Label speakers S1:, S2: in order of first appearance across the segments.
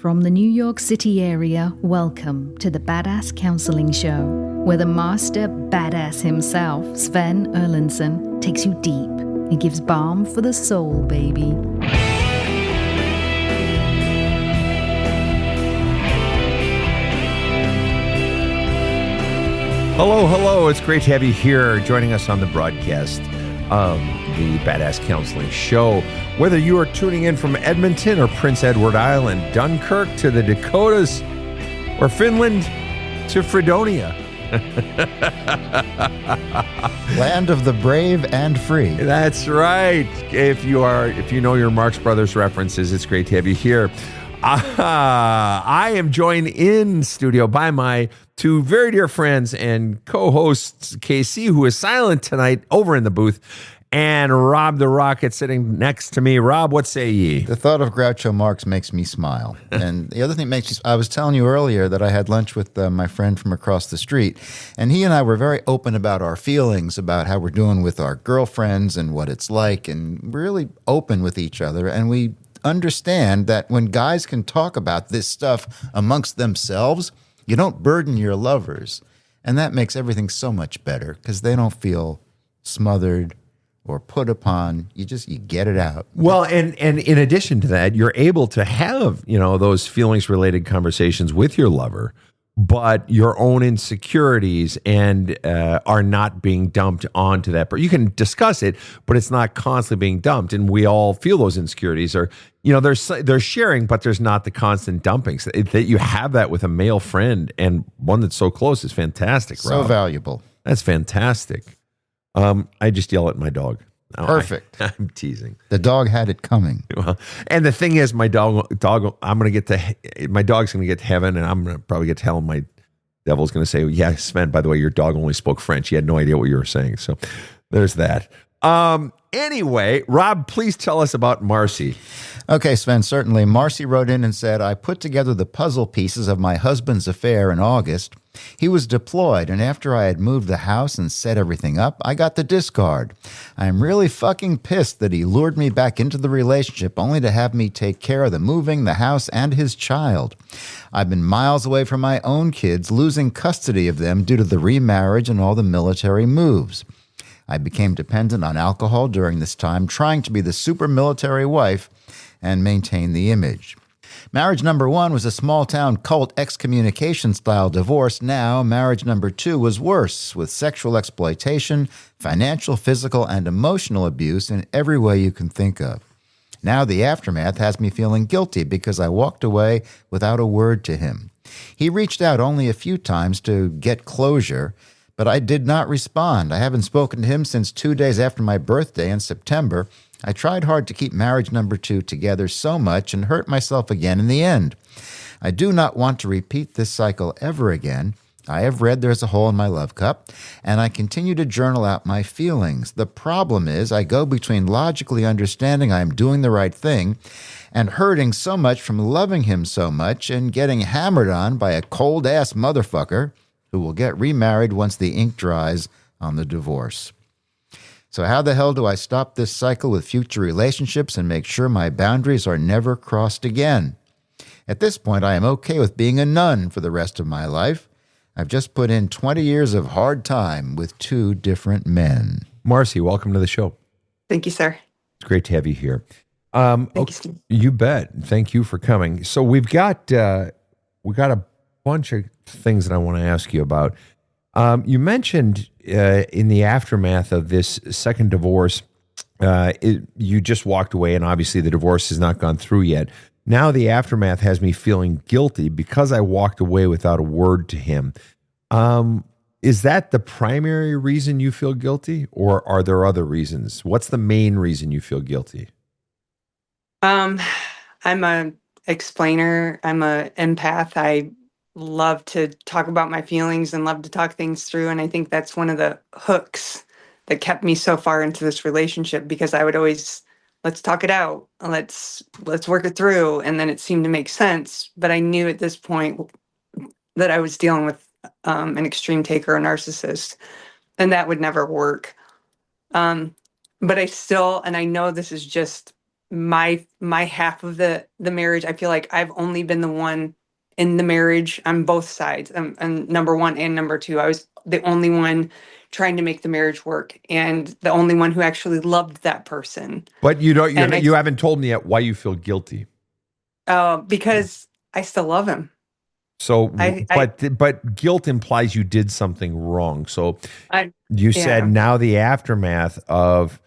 S1: From the New York City area, welcome to the Badass Counseling Show, where the master badass himself, Sven takes you deep and gives balm for the soul, baby.
S2: Hello. It's great to have you here joining us on the broadcast of the Badass Counseling Show. Whether you are tuning in from Edmonton or Prince Edward Island, Dunkirk to the Dakotas, or Finland to Fredonia.
S3: Land of the brave and free.
S2: That's right. If you know your Marx Brothers references, it's great to have you here. I am joined in studio by my two very dear friends and co-hosts, KC, who is silent tonight over in the booth, and Rob the Rocket sitting next to me. Rob, what say ye?
S3: The thought of Groucho Marx makes me smile. And the other thing I was telling you earlier that I had lunch with my friend from across the street, and he and I were very open about our feelings, about how we're doing with our girlfriends and what it's like, and really open with each other. And we understand that when guys can talk about this stuff amongst themselves, you don't burden your lovers. And that makes everything so much better because they don't feel smothered or put upon. You get it out.
S2: Well, and in addition to that, you're able to have, those feelings related conversations with your lover, but your own insecurities and are not being dumped onto that. But you can discuss it, but it's not constantly being dumped. And we all feel those insecurities are, they're sharing, but there's not the constant dumping. So that you have that with a male friend and one that's so close is fantastic.
S3: So
S2: Rob.
S3: Valuable.
S2: That's fantastic. I just yell at my dog.
S3: Perfect.
S2: I'm teasing.
S3: The dog had it coming.
S2: Well, and the thing is, my dog, my dog's going to get to heaven, and I'm going to probably get to hell. And my devil's going to say, "Yeah, Sven, by the way, your dog only spoke French. He had no idea what you were saying." So there's that. Anyway, Rob, please tell us about Marcie.
S3: Okay, Sven, certainly. Marcie wrote in and said, I put together the puzzle pieces of my husband's affair in August. He was deployed, and after I had moved the house and set everything up, I got the discard. I'm really fucking pissed that he lured me back into the relationship only to have me take care of the moving, the house, and his child. I've been miles away from my own kids, losing custody of them due to the remarriage and all the military moves. I became dependent on alcohol during this time, trying to be the super military wife and maintain the image. Marriage number one was a small-town cult excommunication-style divorce. Now, marriage number two was worse, with sexual exploitation, financial, physical, and emotional abuse in every way you can think of. Now the aftermath has me feeling guilty because I walked away without a word to him. He reached out only a few times to get closure, but I did not respond. I haven't spoken to him since 2 days after my birthday in September. I tried hard to keep marriage number two together so much and hurt myself again in the end. I do not want to repeat this cycle ever again. I have read There's a Hole in My Love Cup, and I continue to journal out my feelings. The problem is I go between logically understanding I am doing the right thing and hurting so much from loving him so much and getting hammered on by a cold-ass motherfucker who will get remarried once the ink dries on the divorce. So how the hell do I stop this cycle with future relationships and make sure my boundaries are never crossed again? At this point, I am okay with being a nun for the rest of my life. I've just put in 20 years of hard time with two different men.
S2: Marcie, welcome to the show.
S4: Thank you, sir.
S2: It's great to have you here.
S4: Thank you, Steve.
S2: You bet. Thank you for coming. So we got a bunch of things that I want to ask you about. You mentioned in the aftermath of this second divorce, you just walked away, and obviously the divorce has not gone through yet. Now the aftermath has me feeling guilty because I walked away without a word to him. Is that the primary reason you feel guilty, or are there other reasons? What's the main reason you feel guilty?
S4: I'm a explainer. I'm a empath. I love to talk about my feelings and love to talk things through. And I think that's one of the hooks that kept me so far into this relationship, because I would always, let's talk it out. Let's work it through. And then it seemed to make sense. But I knew at this point that I was dealing with an extreme taker, a narcissist, and that would never work. But I still, and I know this is just my half of the marriage. I feel like I've only been the one in the marriage on both sides. And number one and number two, I was the only one trying to make the marriage work, and the only one who actually loved that person.
S2: But
S4: And
S2: you haven't told me yet why you feel guilty.
S4: Because I still love him.
S2: So,
S4: I
S2: but guilt implies you did something wrong. So you
S4: yeah.
S2: said now the aftermath of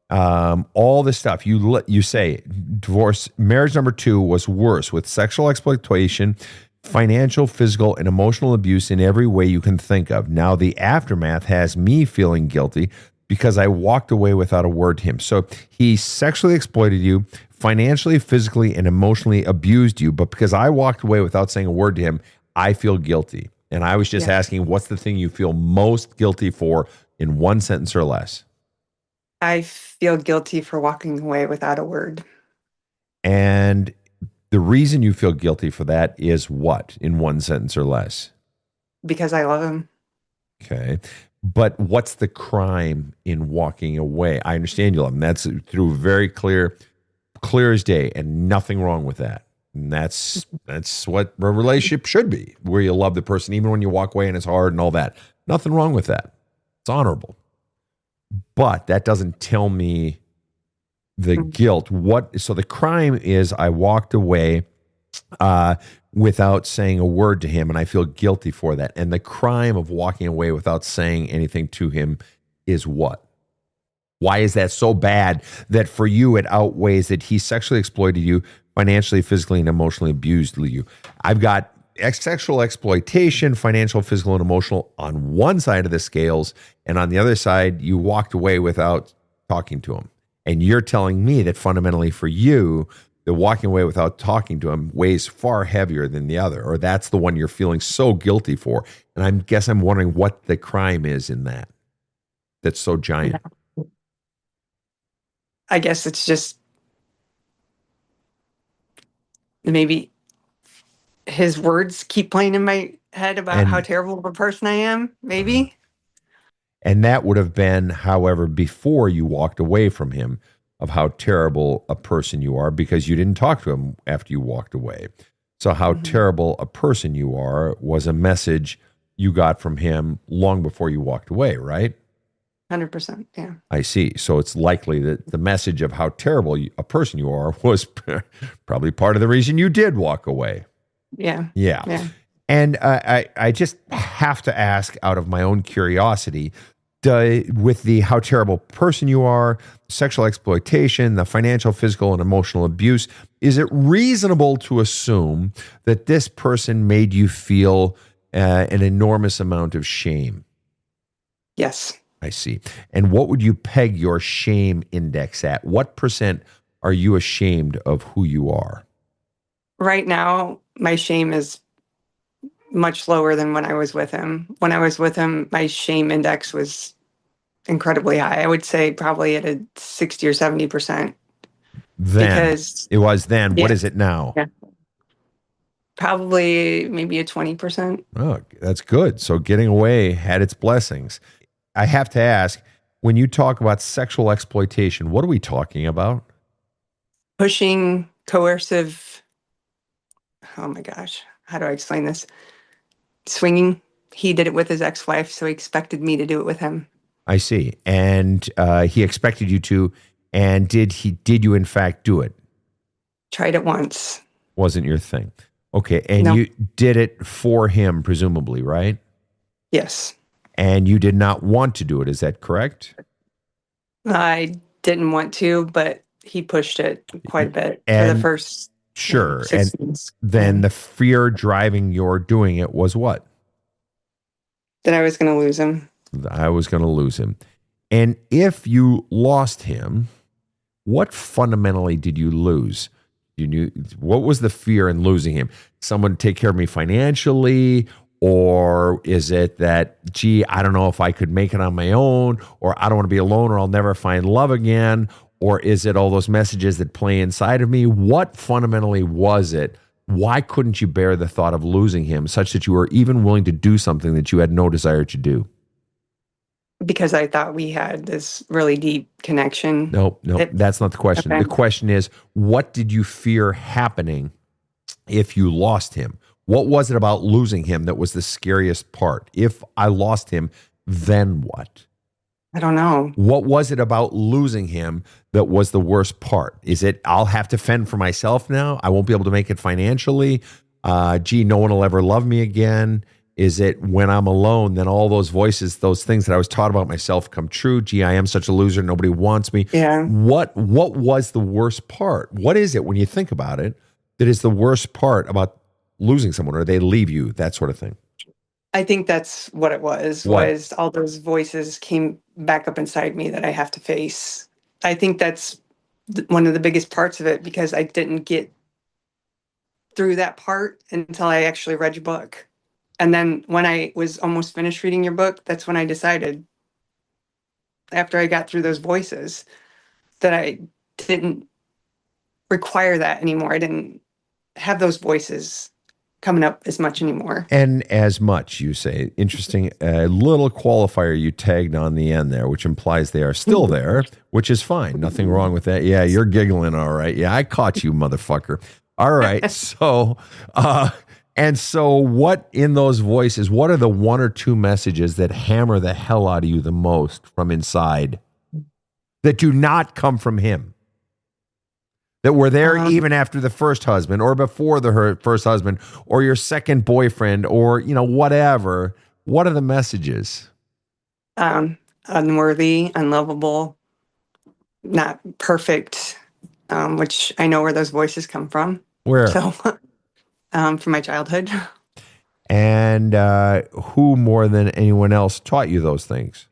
S2: all the stuff you say divorce, marriage number 2 was worse with sexual exploitation, financial, physical, and emotional abuse in every way you can think of. Now the aftermath has me feeling guilty because I walked away without a word to him. So he sexually exploited you, financially, physically, and emotionally abused you. But because I walked away without saying a word to him, I feel guilty. And I was just asking, what's the thing you feel most guilty for in one sentence or less?
S4: I feel guilty for walking away without a word.
S2: And the reason you feel guilty for that is what in one sentence or less?
S4: Because I love him.
S2: Okay. But what's the crime in walking away? I understand you love him. That's through very clear as day, and nothing wrong with that. And that's what a relationship should be, where you love the person even when you walk away and it's hard and all that. Nothing wrong with that. It's honorable. But that doesn't tell me the guilt. So the crime is I walked away without saying a word to him, and I feel guilty for that. And the crime of walking away without saying anything to him is what? Why is that so bad that for you it outweighs that he sexually exploited you, financially, physically, and emotionally abused you? I've got sexual exploitation, financial, physical, and emotional on one side of the scales, and on the other side, you walked away without talking to him. And you're telling me that fundamentally for you, the walking away without talking to him weighs far heavier than the other, or that's the one you're feeling so guilty for. And I'm wondering what the crime is in that that's so giant.
S4: I guess it's just maybe his words keep playing in my head about how terrible of a person I am, maybe.
S2: And that would have been, however, before you walked away from him, of how terrible a person you are, because you didn't talk to him after you walked away. So how terrible a person you are was a message you got from him long before you walked away, right?
S4: 100%, yeah.
S2: I see. So it's likely that the message of how terrible a person you are was probably part of the reason you did walk away.
S4: Yeah.
S2: And I just have to ask out of my own curiosity, with the how terrible person you are, sexual exploitation, the financial, physical, and emotional abuse, is it reasonable to assume that this person made you feel an enormous amount of shame?
S4: Yes.
S2: I see. And what would you peg your shame index at? What % are you ashamed of who you are?
S4: Right now, my shame is much lower than when I was with him. When I was with him, my shame index was incredibly high. I would say probably at a 60 or 70%.
S2: Because it was then.
S4: Yeah.
S2: What is it now?
S4: Yeah. Probably maybe a 20%.
S2: Oh, that's good. So getting away had its blessings. I have to ask, when you talk about sexual exploitation, what are we talking about?
S4: Pushing, coercive. Oh my gosh. How do I explain this? Swinging. He did it with his ex-wife, so he expected me to do it with him.
S2: I see. And he expected you to, and did you in fact do it?
S4: Tried it once.
S2: Wasn't your thing. Okay. And
S4: No.
S2: You did it for him, presumably, right?
S4: Yes.
S2: And you did not want to do it. Is that correct?
S4: I didn't want to, but he pushed it quite a bit for the first
S2: Sure.
S4: 6
S2: And
S4: months.
S2: then the fear driving your doing it was what?
S4: That I was going to lose him.
S2: I was going to lose him. And if you lost him, what fundamentally did you lose? You knew, what was the fear in losing him? Someone take care of me financially? Or is it that, gee, I don't know if I could make it on my own, or I don't want to be alone, or I'll never find love again? Or is it all those messages that play inside of me? What fundamentally was it? Why couldn't you bear the thought of losing him such that you were even willing to do something that you had no desire to do?
S4: because I thought we had this really deep connection.
S2: No, that's not the question.
S4: Okay.
S2: The question is, what did you fear happening if you lost him? What was it about losing him that was the scariest part? If I lost him, then what?
S4: I don't know.
S2: What was it about losing him that was the worst part? Is it, I'll have to fend for myself now? I won't be able to make it financially. Gee, no one will ever love me again. Is it when I'm alone, then all those voices, those things that I was taught about myself come true? Gee, I am such a loser. Nobody wants me.
S4: Yeah.
S2: What was the worst part? What is it when you think about it that is the worst part about losing someone, or they leave you, that sort of thing?
S4: I think that's what it was,
S2: What?
S4: was all those voices came back up inside me that I have to face. I think that's one of the biggest parts of it, because I didn't get through that part until I actually read your book. And then when I was almost finished reading your book, that's when I decided, after I got through those voices, that I didn't require that anymore. I didn't have those voices coming up as much anymore.
S2: And as much, you say. Interesting. A little qualifier you tagged on the end there, which implies they are still there, which is fine. Nothing wrong with that. Yeah, you're giggling. All right. Yeah, I caught you, motherfucker. All right. So, and so what in those voices, what are the one or two messages that hammer the hell out of you the most from inside that do not come from him? That were there even after the first husband, or before the first husband, or your second boyfriend, or, whatever. What are the messages?
S4: Unworthy, unlovable, not perfect, which I know where those voices come from.
S2: Where?
S4: So, from my childhood.
S2: And who more than anyone else taught you those things?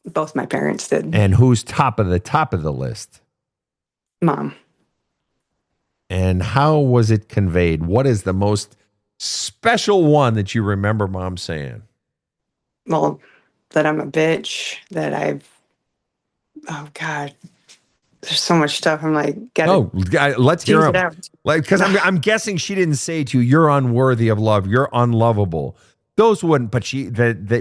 S4: Both my parents did.
S2: And who's top of the list?
S4: Mom.
S2: And how was it conveyed? What is the most special one that you remember Mom saying?
S4: Well, that I'm a bitch, that oh God, there's so much stuff. I'm like,
S2: let's hear
S4: it
S2: them.
S4: out.
S2: Like, because I'm guessing she didn't say to you, "You're unworthy of love. You're unlovable." Those wouldn't. But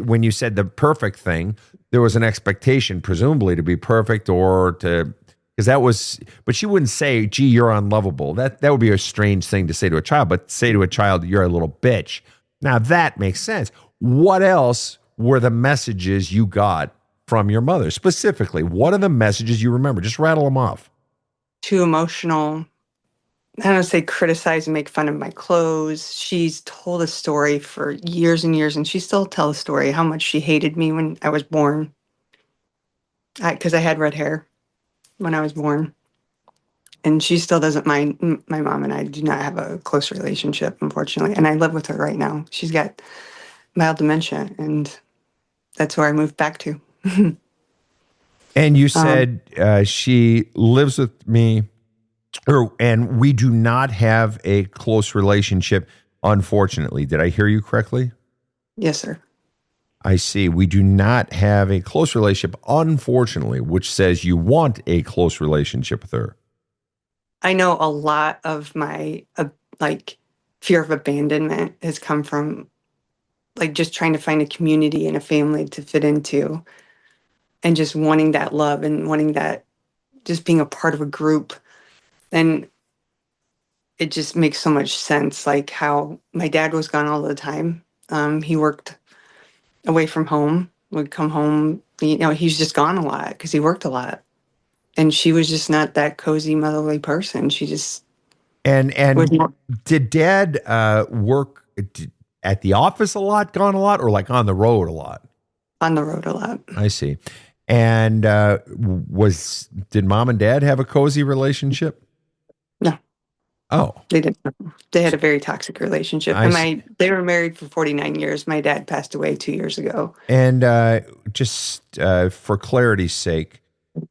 S2: when you said the perfect thing, there was an expectation, presumably, to be perfect, or to. Because that was, but she wouldn't say, "Gee, you're unlovable." That would be a strange thing to say to a child. But say to a child, "You're a little bitch." Now that makes sense. What else were the messages you got from your mother specifically? What are the messages you remember? Just rattle them off.
S4: Too emotional. I don't say criticize and make fun of my clothes. She's told a story for years and years, and she still tells a story how much she hated me when I was born. Because I had red hair when I was born. And she still doesn't mind. My mom and I do not have a close relationship, unfortunately. And I live with her right now. She's got mild dementia, and that's where I moved back to.
S2: And you said she lives with me, and we do not have a close relationship, unfortunately. Did I hear you correctly?
S4: Yes, sir.
S2: I see. We do not have a close relationship, unfortunately, which says you want a close relationship with her.
S4: I know a lot of my fear of abandonment has come from just trying to find a community and a family to fit into, and just wanting that love and wanting that, just being a part of a group. And it just makes so much sense, like how my dad was gone all the time. He worked away from home, would come home, he's just gone a lot because he worked a lot. And she was just not that cozy, motherly person. She just
S2: and did Dad work at the office a lot, gone a lot, or like on the road a lot?
S4: On the road a lot.
S2: I see. And did Mom and Dad have a cozy relationship?
S4: No.
S2: Oh,
S4: they didn't. They had a very toxic relationship. They were married for 49 years. My dad passed away 2 years ago.
S2: And just for clarity's sake,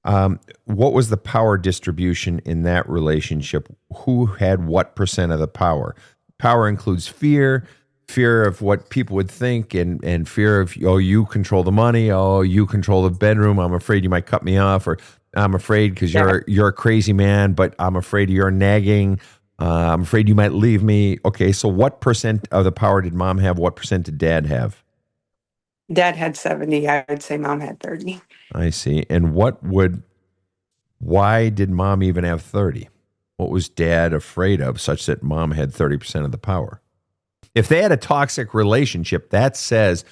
S2: what was the power distribution in that relationship? Who had what percent of the power? Power includes fear of what people would think, and fear of, oh, you control the money, oh, you control the bedroom, I'm afraid you might cut me off, or I'm afraid because you're a crazy man, but I'm afraid you're nagging, I'm afraid you might leave me. Okay, so what percent of the power did Mom have? What percent did Dad have?
S4: Dad had 70. I would say mom had 30.
S2: I see. And why did mom even have 30? What was dad afraid of such that mom had 30% of the power? If they had a toxic relationship, that seems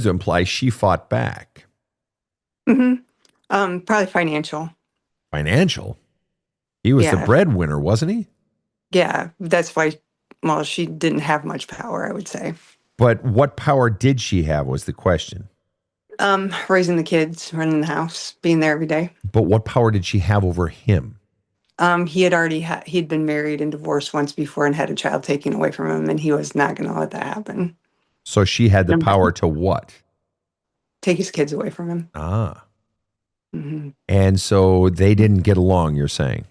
S2: to imply she fought back.
S4: Probably financial.
S2: Financial? He was the breadwinner, wasn't he?
S4: Yeah, that's why, well, she didn't have much power, I would say.
S2: But what power did she have was the question.
S4: Raising the kids, running the house, being there every day.
S2: But what power did she have over him?
S4: He'd been married and divorced once before and had a child taken away from him, and he was not going to let that happen.
S2: So she had the power to what?
S4: Take his kids away from him.
S2: Ah.
S4: Mm-hmm.
S2: And so they didn't get along, you're saying?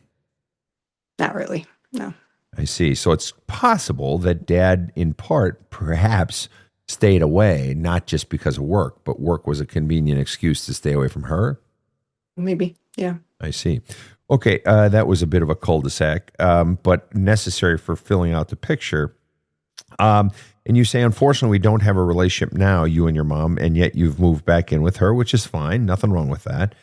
S4: Not really, no.
S2: I see. So it's possible that dad, in part, perhaps stayed away, not just because of work, but work was a convenient excuse to stay away from her?
S4: Maybe, yeah.
S2: I see. Okay, that was a bit of a cul-de-sac, but necessary for filling out the picture. And you say, unfortunately, we don't have a relationship now, you and your mom, and yet you've moved back in with her, which is fine. Nothing wrong with that.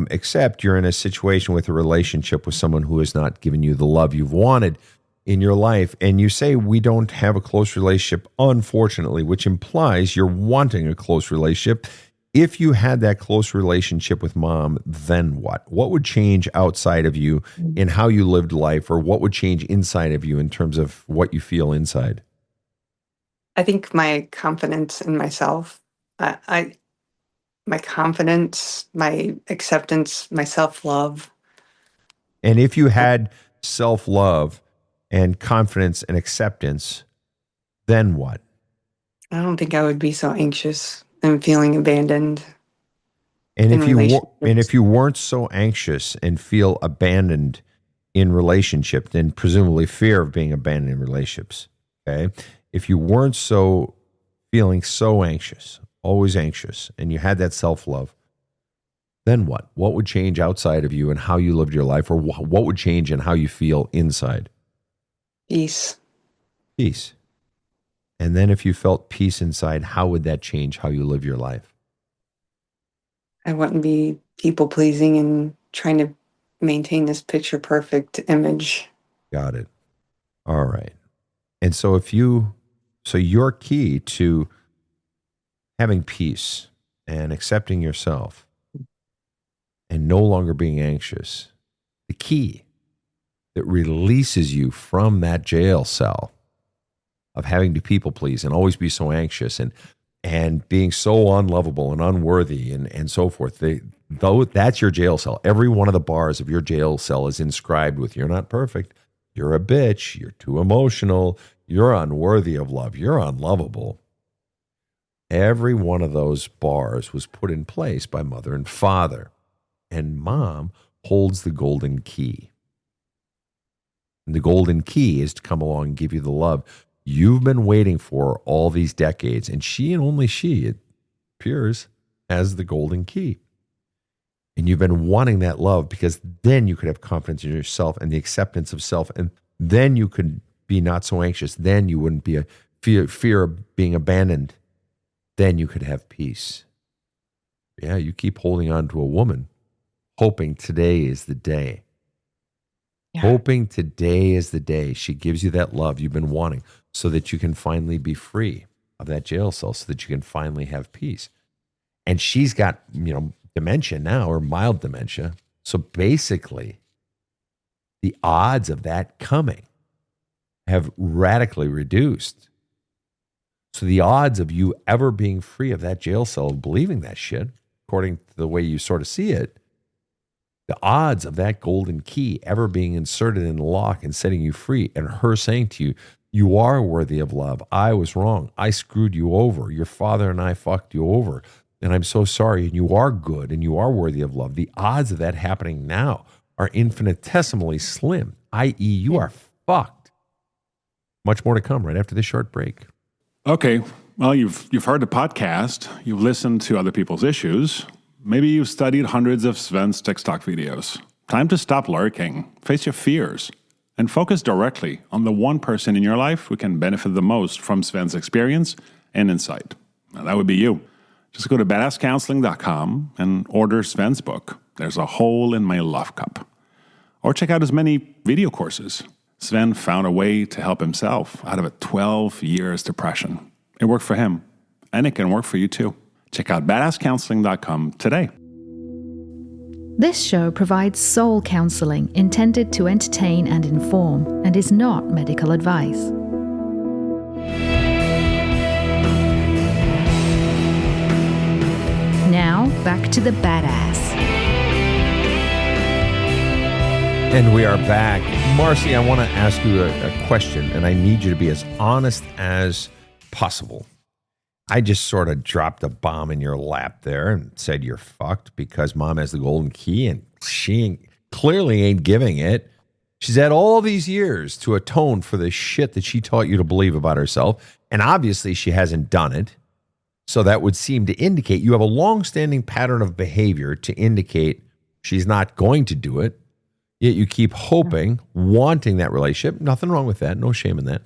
S2: Except you're in a situation with a relationship with someone who has not given you the love you've wanted in your life. And you say, we don't have a close relationship, unfortunately, which implies you're wanting a close relationship. If you had that close relationship with mom, then what? What would change outside of you in how you lived life, or what would change inside of you in terms of what you feel inside?
S4: I think my confidence in myself, my confidence, my acceptance, my self-love.
S2: And if you had self-love and confidence and acceptance, then what?
S4: I don't think I would be so anxious and feeling abandoned.
S2: And if you weren't so anxious and feel abandoned in relationship, then presumably fear of being abandoned in relationships. Okay, if you weren't feeling so anxious, always anxious, and you had that self-love, then what? What would change outside of you and how you lived your life, or what would change in how you feel inside?
S4: Peace.
S2: Peace. And then if you felt peace inside, how would that change how you live your life?
S4: I wouldn't be people pleasing and trying to maintain this picture perfect image.
S2: Got it. All right. And so your key to having peace and accepting yourself and no longer being anxious, the key that releases you from that jail cell of having to people please and always be so anxious and being so unlovable and unworthy and so forth. That's your jail cell. Every one of the bars of your jail cell is inscribed with, you're not perfect, you're a bitch, you're too emotional, you're unworthy of love, you're unlovable. Every one of those bars was put in place by mother and father. And mom holds the golden key. And the golden key is to come along and give you the love you've been waiting for all these decades. And she, and only she, it appears, has the golden key. And you've been wanting that love because then you could have confidence in yourself and the acceptance of self. And then you could be not so anxious. Then you wouldn't be a fear of being abandoned. Then you could have peace. Yeah, you keep holding on to a woman, hoping today is the day. Yeah. Hoping today is the day she gives you that love you've been wanting so that you can finally be free of that jail cell, so that you can finally have peace. And she's got, dementia now, or mild dementia. So basically, the odds of that coming have radically reduced. So the odds of you ever being free of that jail cell, believing that shit, according to the way you sort of see it, the odds of that golden key ever being inserted in the lock and setting you free, and her saying to you, you are worthy of love. I was wrong. I screwed you over. Your father and I fucked you over. And I'm so sorry. And you are good and you are worthy of love. The odds of that happening now are infinitesimally slim, i.e. you are fucked. Much more to come right after this short break.
S5: Okay. Well, you've heard the podcast. You've listened to other people's issues. Maybe you've studied hundreds of Sven's TikTok videos. Time to stop lurking, face your fears, and focus directly on the one person in your life who can benefit the most from Sven's experience and insight. Now, that would be you. Just go to badasscounseling.com and order Sven's book, There's a Hole in My Love Cup. Or check out his many video courses. Sven found a way to help himself out of a 12 years depression. It worked for him, and it can work for you too. Check out badasscounseling.com today.
S1: This show provides soul counseling intended to entertain and inform and is not medical advice. Now, back to the badass.
S2: And we are back. Marcie, I want to ask you a question, and I need you to be as honest as possible. I just sort of dropped a bomb in your lap there and said you're fucked because mom has the golden key, and she clearly ain't giving it. She's had all these years to atone for the shit that she taught you to believe about herself, and obviously she hasn't done it. So that would seem to indicate you have a long-standing pattern of behavior to indicate she's not going to do it. Yet you keep hoping, wanting that relationship. Nothing wrong with that. No shame in that.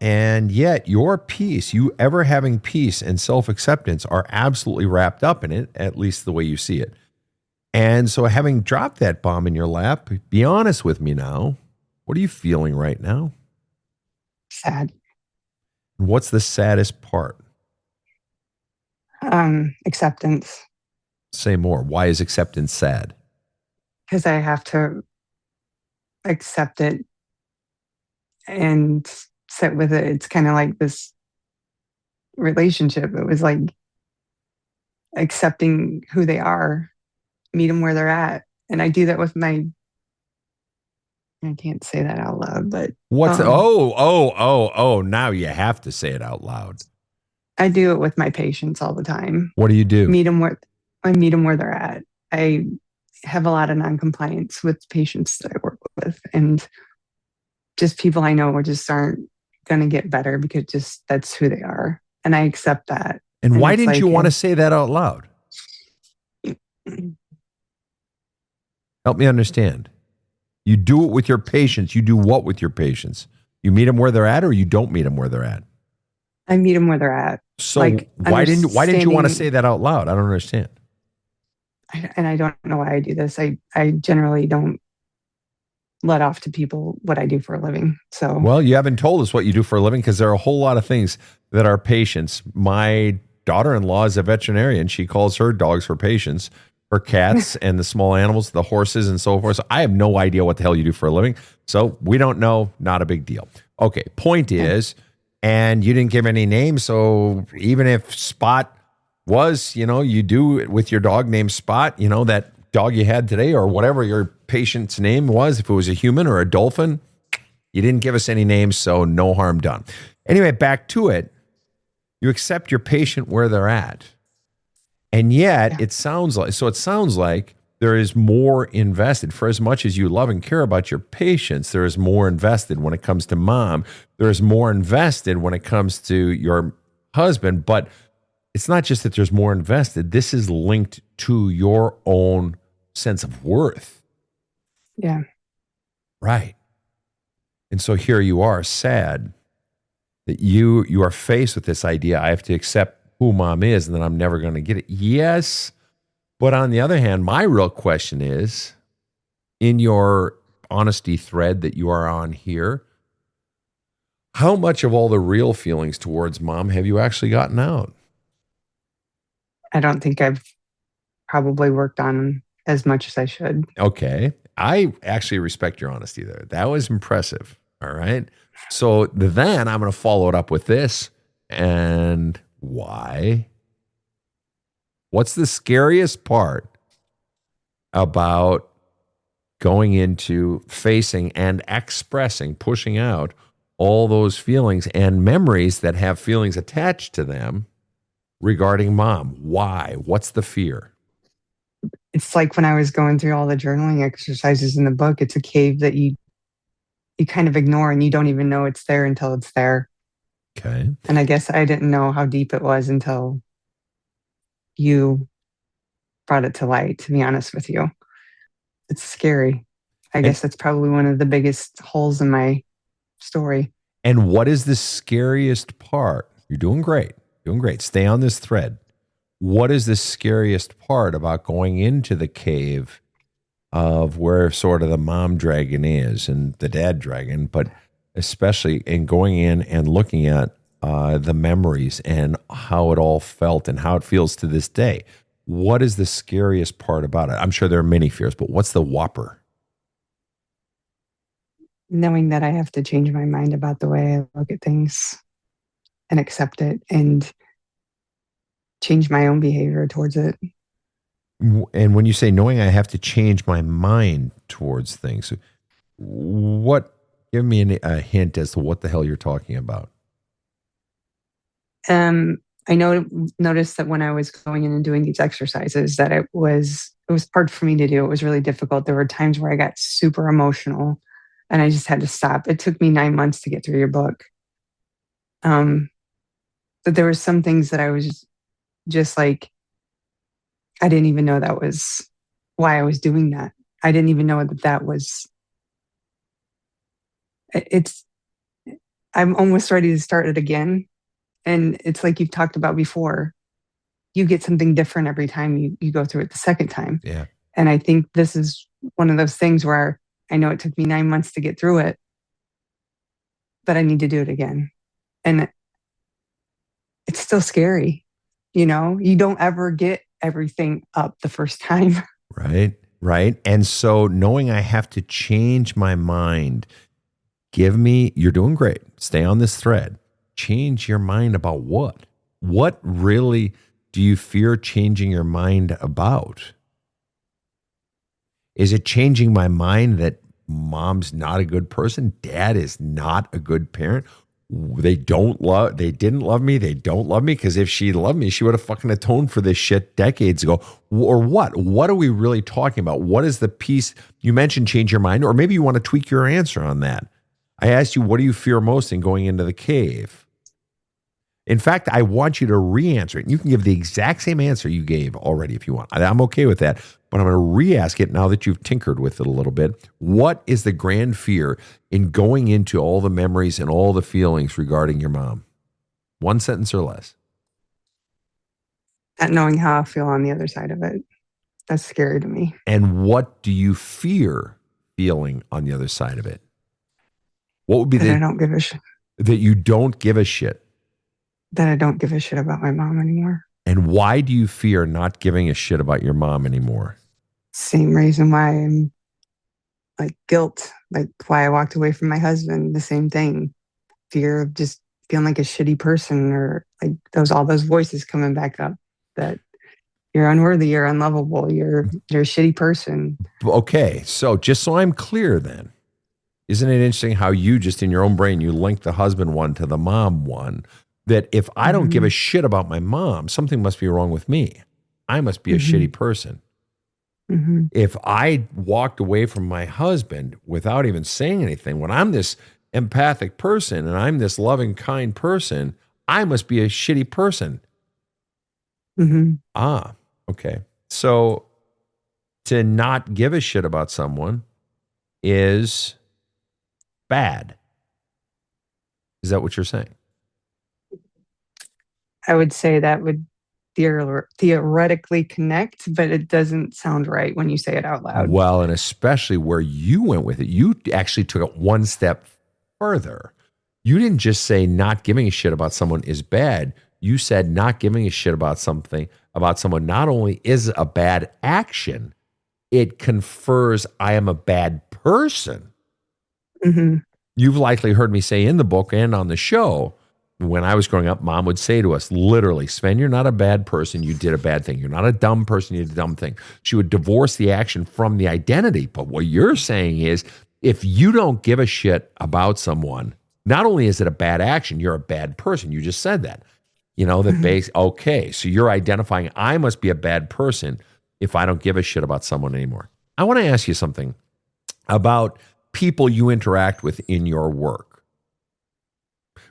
S2: And yet your peace, you ever having peace and self-acceptance are absolutely wrapped up in it, at least the way you see it. And so having dropped that bomb in your lap, be honest with me now. What are you feeling right now?
S4: Sad.
S2: And what's the saddest part?
S4: Acceptance.
S2: Say more. Why is acceptance sad?
S4: Because I have to accept it and sit with it. It's kind of like this relationship. It was like accepting who they are, meet them where they're at. And I do that with I can't say that out loud, but.
S2: What's now you have to say it out loud.
S4: I do it with my patients all the time.
S2: What do you do?
S4: I meet them where they're at. I have a lot of non-compliance with patients that I work with, and just people I know just aren't going to get better because that's who they are. And I accept that.
S2: And why didn't you want to say that out loud? Help me understand. You do it with your patients. You do what with your patients? You meet them where they're at, or you don't meet them where they're at?
S4: I meet them where they're at.
S2: So why didn't you want to say that out loud? I don't understand.
S4: And I don't know why I do this. I generally don't let off to people what I do for a living. So
S2: well, you haven't told us what you do for a living, because there are a whole lot of things that are patients. My daughter-in-law is a veterinarian. She calls her dogs her patients, her cats and the small animals, the horses and so forth. So I have no idea what the hell you do for a living. So we don't know. Not a big deal. Okay. Point is, and you didn't give any names. So even if Spot was, you do it with your dog named Spot, that dog you had today or whatever your patient's name was, if it was a human or a dolphin, you didn't give us any names, so no harm done. Anyway, back to it. You accept your patient where they're at. And yet it sounds like there is more invested. For as much as you love and care about your patients, there is more invested when it comes to mom. There is more invested when it comes to your husband. But it's not just that there's more invested. This is linked to your own sense of worth.
S4: Yeah.
S2: Right. And so here you are, sad that you are faced with this idea, I have to accept who mom is and then I'm never going to get it. Yes. But on the other hand, my real question is, in your honesty thread that you are on here, how much of all the real feelings towards mom have you actually gotten out?
S4: I don't think I've probably worked on as much as I should.
S2: Okay. I actually respect your honesty there. That was impressive. All right. So then I'm going to follow it up with this. And why? What's the scariest part about going into facing and expressing, pushing out all those feelings and memories that have feelings attached to them regarding mom? Why? What's the fear?
S4: It's like when I was going through all the journaling exercises in the book, it's a cave that you kind of ignore and you don't even know it's there until it's there.
S2: Okay.
S4: And I guess I didn't know how deep it was until you brought it to light, to be honest with you. It's scary. I guess that's probably one of the biggest holes in my story.
S2: And what is the scariest part? You're doing great. Doing great. Stay on this thread. What is the scariest part about going into the cave of where sort of the mom dragon is and the dad dragon, but especially in going in and looking at the memories and how it all felt and how it feels to this day? What is the scariest part about it? I'm sure there are many fears, but what's the whopper?
S4: Knowing that I have to change my mind about the way I look at things and accept it and change my own behavior towards it.
S2: And when you say knowing I have to change my mind towards things, give me a hint as to what the hell you're talking about.
S4: I noticed that when I was going in and doing these exercises that it was hard for me to do. It was really difficult. There were times where I got super emotional and I just had to stop. It took me 9 months to get through your book. But there were some things that I was just like, I didn't even know that was why I was doing that. I didn't even know that was, I'm almost ready to start it again. And it's like you've talked about before, you get something different every time you go through it the second time.
S2: Yeah.
S4: And I think this is one of those things where I know it took me 9 months to get through it, but I need to do it again. And it's still scary. You don't ever get everything up the first time.
S2: Right. And so knowing I have to change my mind, you're doing great. Stay on this thread. Change your mind about what? What really do you fear changing your mind about? Is it changing my mind that mom's not a good person? Dad is not a good parent? They didn't love me. They don't love me because if she loved me, she would have fucking atoned for this shit decades ago. Or what? What are we really talking about? What is the piece you mentioned? Change your mind, or maybe you want to tweak your answer on that. I asked you, what do you fear most in going into the cave? In fact, I want you to re-answer it. You can give the exact same answer you gave already if you want. I'm okay with that, but I'm going to re-ask it now that you've tinkered with it a little bit. What is the grand fear in going into all the memories and all the feelings regarding your mom? One sentence or less.
S4: Not knowing how I feel on the other side of it. That's scary to me.
S2: And what do you fear feeling on the other side of it? What would be
S4: I don't give a shit.
S2: That you don't give a shit.
S4: That I don't give a shit about my mom anymore.
S2: And why do you fear not giving a shit about your mom anymore?
S4: Same reason why I'm like guilt, like why I walked away from my husband, the same thing. Fear of just feeling like a shitty person, or like all those voices coming back up that you're unworthy, you're unlovable, you're a shitty person.
S2: Okay, so just so I'm clear then, isn't it interesting how you just in your own brain, you link the husband one to the mom one? That if I don't give a shit about my mom, something must be wrong with me. I must be a shitty person. If I walked away from my husband without even saying anything, when I'm this empathic person and I'm this loving, kind person, I must be a shitty person. Okay. So to not give a shit about someone is bad. Is that what you're saying?
S4: I would say that would theoretically connect, but it doesn't sound right when you say it out loud.
S2: Well, and especially where you went with it, you actually took it one step further. You didn't just say not giving a shit about someone is bad. You said not giving a shit about someone not only is a bad action, it confers I am a bad person. You've likely heard me say in the book and on the show, when I was growing up, mom would say to us, literally, Sven, you're not a bad person. You did a bad thing. You're not a dumb person. You did a dumb thing. She would divorce the action from the identity. But what you're saying is, if you don't give a shit about someone, not only is it a bad action, you're a bad person. You just said that. Okay, so you're identifying I must be a bad person if I don't give a shit about someone anymore. I want to ask you something about people you interact with in your work.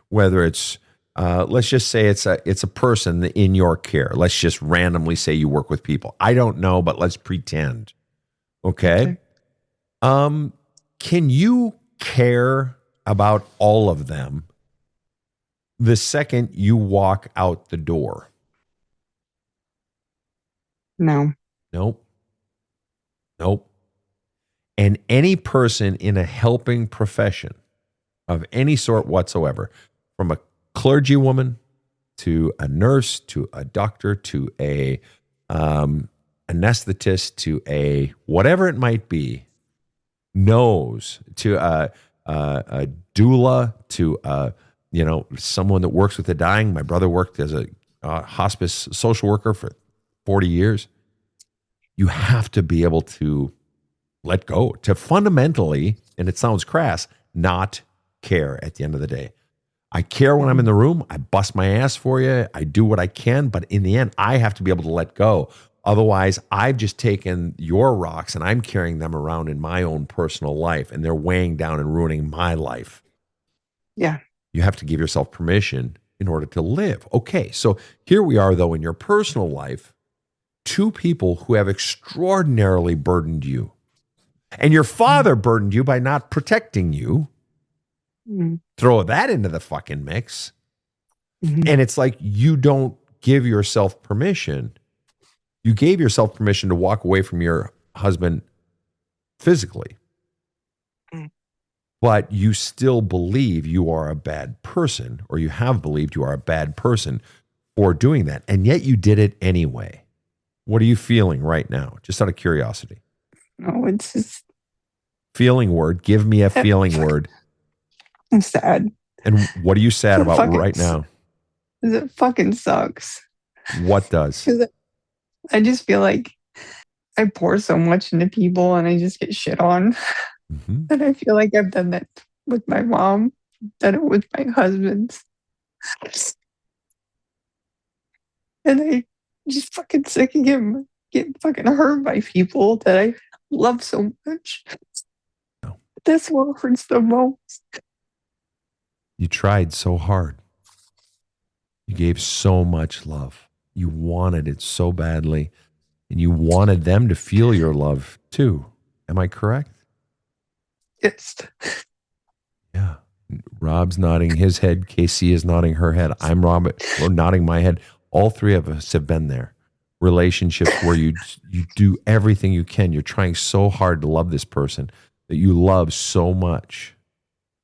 S2: Whether it's, let's just say it's a person in your care. Let's just randomly say you work with people. I don't know, but let's pretend. Okay. Can you care about all of them the second you walk out the door?
S4: No.
S2: Nope. Nope. And any person in a helping profession of any sort whatsoever, from a clergywoman to a nurse to a doctor to a anesthetist to a whatever it might be, knows, to a doula, to someone that works with the dying. My brother worked as a hospice social worker for 40 years. You have to be able to let go, to fundamentally, and it sounds crass, not care at the end of the day. I care when I'm in the room. I bust my ass for you. I do what I can. But in the end, I have to be able to let go. Otherwise, I've just taken your rocks and I'm carrying them around in my own personal life, and they're weighing down and ruining my life.
S4: Yeah.
S2: You have to give yourself permission in order to live. Okay, so here we are, though, in your personal life, two people who have extraordinarily burdened you. And your father burdened you by not protecting you.
S4: Mm-hmm.
S2: Throw that into the fucking mix.
S4: Mm-hmm.
S2: And it's like you don't give yourself permission. You gave yourself permission to walk away from your husband physically.
S4: Mm.
S2: But you still believe you are a bad person, or you have believed you are a bad person for doing that. And yet you did it anyway. What are you feeling right now? Just out of curiosity.
S4: No, it's just...
S2: Feeling word. Give me a feeling word.
S4: I'm sad.
S2: And what are you sad about right now?
S4: It fucking sucks.
S2: What does?
S4: I just feel like I pour so much into people and I just get shit on.
S2: Mm-hmm.
S4: And I feel like I've done that with my mom, done it with my husband. And I just fucking sick of getting fucking hurt by people that I love so much.
S2: No.
S4: That's what hurts the most.
S2: You tried so hard. You gave so much love. You wanted it so badly. And you wanted them to feel your love too. Am I correct?
S4: Yes.
S2: Yeah. Rob's nodding his head. Casey is nodding her head. I'm nodding my head. All three of us have been there. Relationships where you do everything you can. You're trying so hard to love this person that you love so much.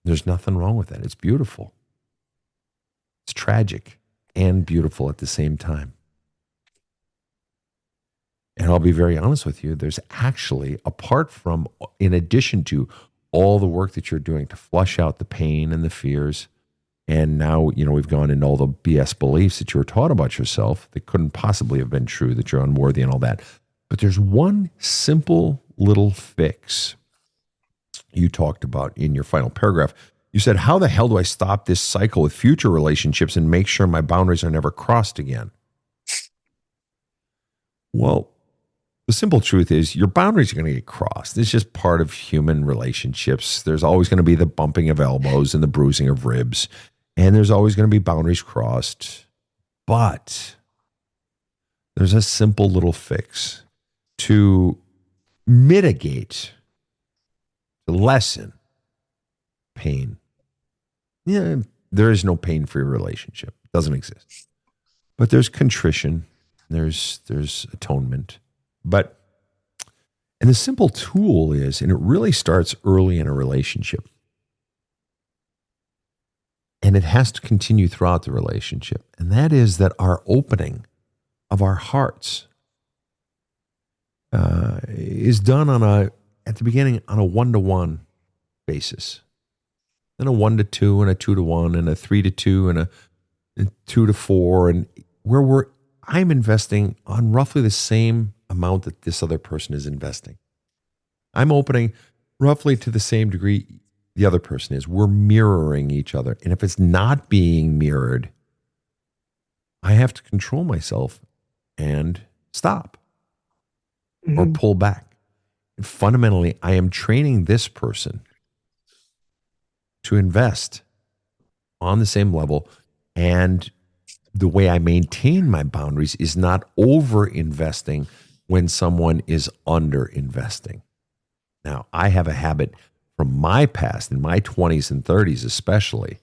S2: There's nothing wrong with that. It's beautiful. It's tragic and beautiful at the same time. And I'll be very honest with you, there's actually, apart from, in addition to all the work that you're doing to flush out the pain and the fears, and now, we've gone into all the BS beliefs that you were taught about yourself that couldn't possibly have been true, that you're unworthy and all that. But there's one simple little fix you talked about in your final paragraph. You said, how the hell do I stop this cycle with future relationships and make sure my boundaries are never crossed again? Well, the simple truth is your boundaries are going to get crossed. It's just part of human relationships. There's always going to be the bumping of elbows and the bruising of ribs, and there's always going to be boundaries crossed. But there's a simple little fix to mitigate, to lessen pain. Yeah, there is no pain-free relationship. It doesn't exist. But there's contrition. There's atonement. And the simple tool is, and it really starts early in a relationship, and it has to continue throughout the relationship, and that is that our opening of our hearts is done at the beginning on a 1-to-1 basis, then a 1-to-2 and a 2-to-1 and a 3-to-2 and a 2-to-4, and where I'm investing on roughly the same amount that this other person is investing. I'm opening roughly to the same degree the other person is. We're mirroring each other. And if it's not being mirrored, I have to control myself and stop or pull back. And fundamentally, I am training this person to invest on the same level, and the way I maintain my boundaries is not over-investing when someone is under-investing. Now, I have a habit from my past, in my 20s and 30s especially,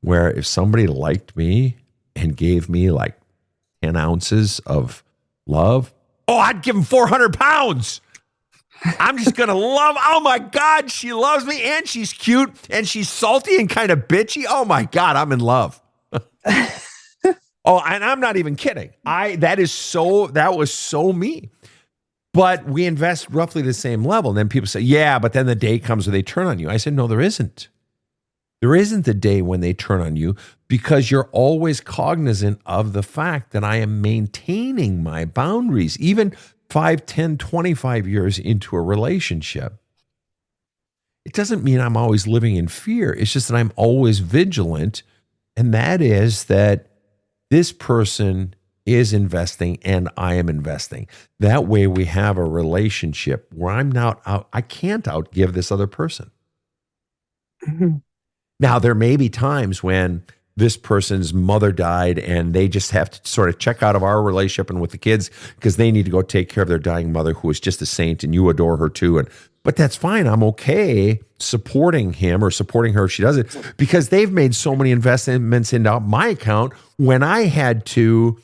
S2: where if somebody liked me and gave me like 10 ounces of love, I'd give them 400 pounds. I'm just going to love, oh my God, she loves me and she's cute and she's salty and kind of bitchy. Oh my God, I'm in love. And I'm not even kidding. That was so me. But we invest roughly the same level. And then people say, yeah, but then the day comes where they turn on you. I said, no, there isn't. There isn't the day when they turn on you, because you're always cognizant of the fact that I am maintaining my boundaries, even 5, 10, 25 years into a relationship. It doesn't mean I'm always living in fear. It's just that I'm always vigilant. And that is that this person is investing and I am investing. That way we have a relationship where I can't outgive this other person.
S4: Mm-hmm.
S2: Now, there may be times when this person's mother died and they just have to sort of check out of our relationship and with the kids because they need to go take care of their dying mother, who is just a saint, and you adore her too. But that's fine. I'm okay supporting him or supporting her if she does it, because they've made so many investments into my account when I had to,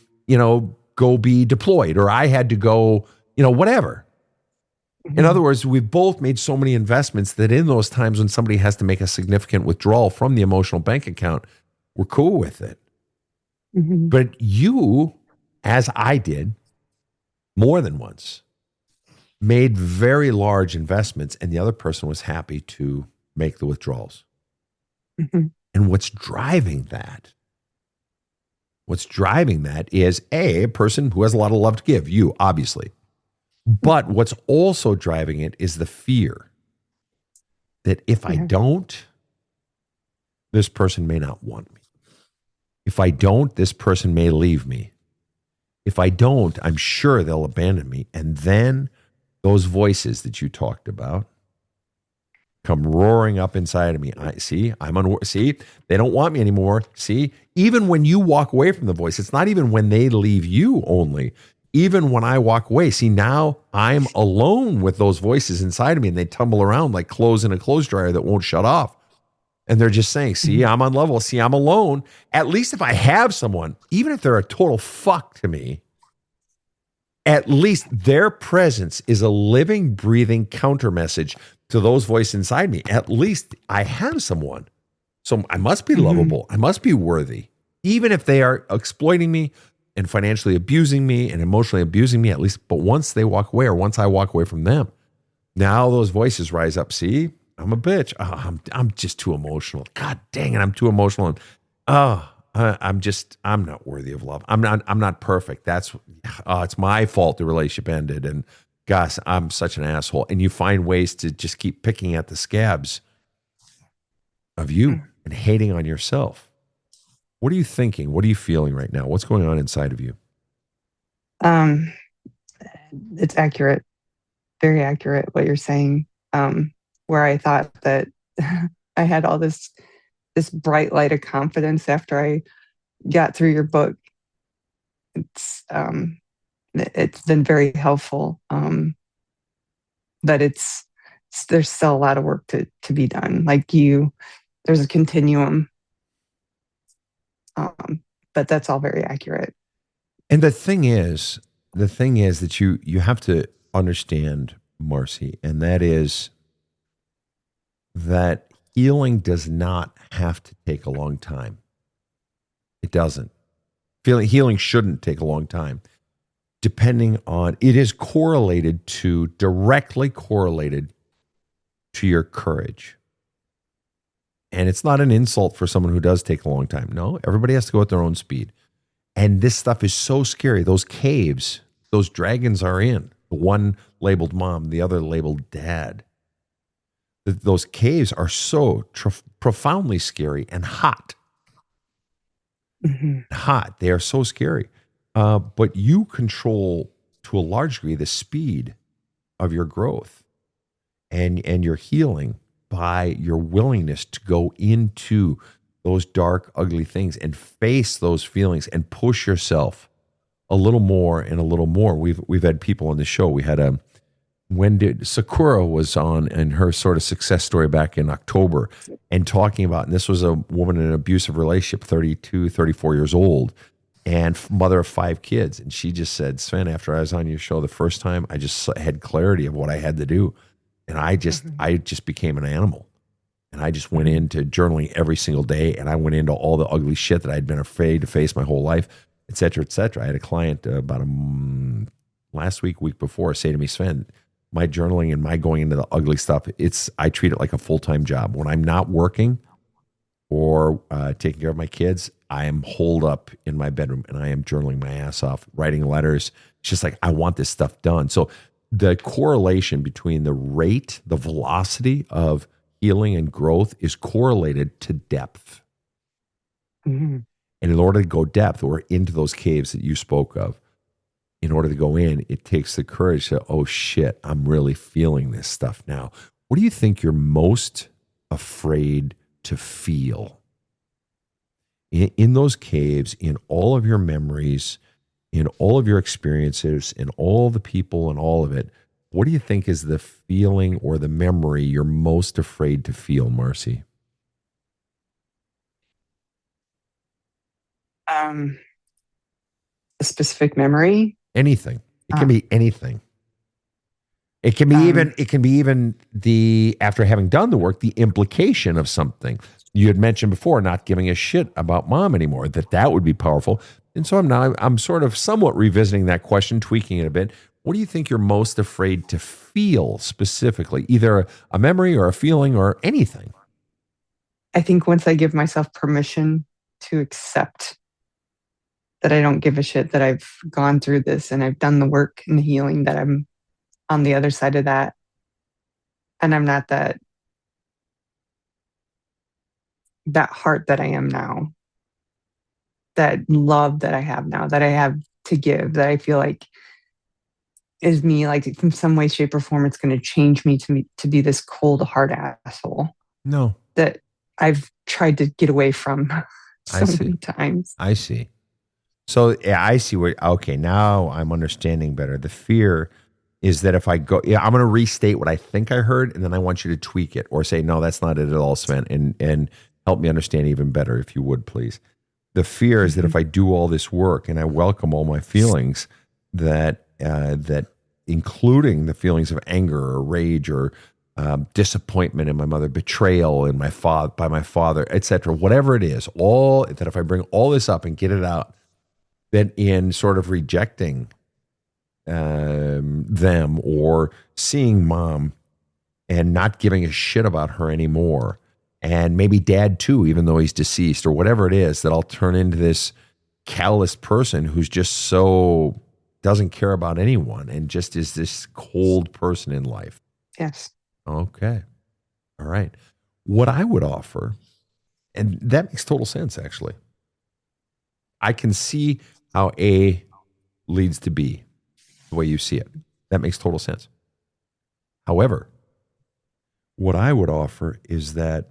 S2: go be deployed, or I had to go, whatever. In other words, we've both made so many investments that in those times when somebody has to make a significant withdrawal from the emotional bank account, we're cool with it.
S4: Mm-hmm.
S2: But you, as I did more than once, made very large investments, and the other person was happy to make the withdrawals.
S4: Mm-hmm.
S2: And what's driving that? What's driving that is a person who has a lot of love to give, you, obviously. But what's also driving it is the fear that if I don't, this person may not want me. If I don't, this person may leave me. If I don't, I'm sure they'll abandon me. And then those voices that you talked about come roaring up inside of me. See, they don't want me anymore. See, even when you walk away from the voice, it's not even when they leave you only. Even when I walk away, see, now I'm alone with those voices inside of me, and they tumble around like clothes in a clothes dryer that won't shut off. And they're just saying, see, I'm unlovable. See, I'm alone. At least if I have someone, even if they're a total fuck to me, at least their presence is a living, breathing counter message to those voices inside me. At least I have someone. So I must be lovable. I must be worthy. Even if they are exploiting me and financially abusing me and emotionally abusing me, at least. But once they walk away, or once I walk away from them, now those voices rise up. See, I'm a bitch. Oh, I'm just too emotional. God dang it, I'm too emotional. And I'm not worthy of love. I'm not perfect. It's my fault the relationship ended. And gosh, I'm such an asshole. And you find ways to just keep picking at the scabs of you and hating on yourself. What are you thinking? What are you feeling right now? What's going on inside of you?
S4: It's accurate, very accurate what you're saying. Where I thought that I had all this bright light of confidence after I got through your book. It's been very helpful, but there's still a lot of work to be done. There's a continuum. But that's all very accurate.
S2: And the thing is that you have to understand, Marcie, and that is that healing does not have to take a long time. It doesn't. Healing shouldn't take a long time. It is directly correlated to your courage. And it's not an insult for someone who does take a long time. No, everybody has to go at their own speed. And this stuff is so scary. Those caves, those dragons are in. The one labeled mom, the other labeled dad. Those caves are so profoundly scary and hot.
S4: Mm-hmm.
S2: Hot. They are so scary. But you control, to a large degree, the speed of your growth and your healing by your willingness to go into those dark, ugly things and face those feelings and push yourself a little more and a little more. We've had people on the show. We had Sakura was on and her sort of success story back in October and talking about, and this was a woman in an abusive relationship, 32, 34 years old, and mother of 5 kids. And she just said, Sven, after I was on your show the first time, I just had clarity of what I had to do. And I just became an animal. And I just went into journaling every single day. And I went into all the ugly shit that I'd been afraid to face my whole life, et cetera, et cetera. I had a client about last week before, say to me, Sven, my journaling and my going into the ugly stuff, I treat it like a full-time job. When I'm not working or taking care of my kids, I am holed up in my bedroom and I am journaling my ass off, writing letters. It's just like, I want this stuff done. So the correlation between the rate, the velocity of healing and growth is correlated to depth.
S4: Mm-hmm.
S2: And in order to go depth or into those caves that you spoke of, in order to go in, it takes the courage to, oh shit, I'm really feeling this stuff now. What do you think you're most afraid to feel? In those caves, in all of your memories, in all of your experiences, in all the people and all of it, what do you think is the feeling or the memory you're most afraid to feel, Marcie?
S4: A specific memory?
S2: Anything. It can be anything. It can be even the, after having done the work, the implication of something. You had mentioned before not giving a shit about mom anymore, that would be powerful. And so I'm sort of somewhat revisiting that question, tweaking it a bit. What do you think you're most afraid to feel specifically? Either a memory or a feeling or anything.
S4: I think once I give myself permission to accept that I don't give a shit, that I've gone through this and I've done the work and the healing, that I'm on the other side of that. And I'm not that heart that I am now, that love that I have now, that I have to give, that I feel like is me, like in some way, shape, or form, it's going to change me to be this cold, hard asshole.
S2: No.
S4: That I've tried to get away from so many times.
S2: I see. So yeah, I see okay, now I'm understanding better. The fear is that if I go, I'm going to restate what I think I heard, and then I want you to tweak it or say, no, that's not it at all, Sven, and help me understand even better, if you would, please. The fear is that if I do all this work and I welcome all my feelings, that including the feelings of anger or rage or disappointment in my mother, betrayal in by my father, etc., whatever it is, all that if I bring all this up and get it out, that in sort of rejecting them or seeing mom and not giving a shit about her anymore, and maybe dad too, even though he's deceased or whatever it is, that I'll turn into this callous person who's just so doesn't care about anyone and just is this cold person in life.
S4: Yes.
S2: Okay. All right. What I would offer, and that makes total sense, actually. I can see how A leads to B, the way you see it. That makes total sense. However, what I would offer is that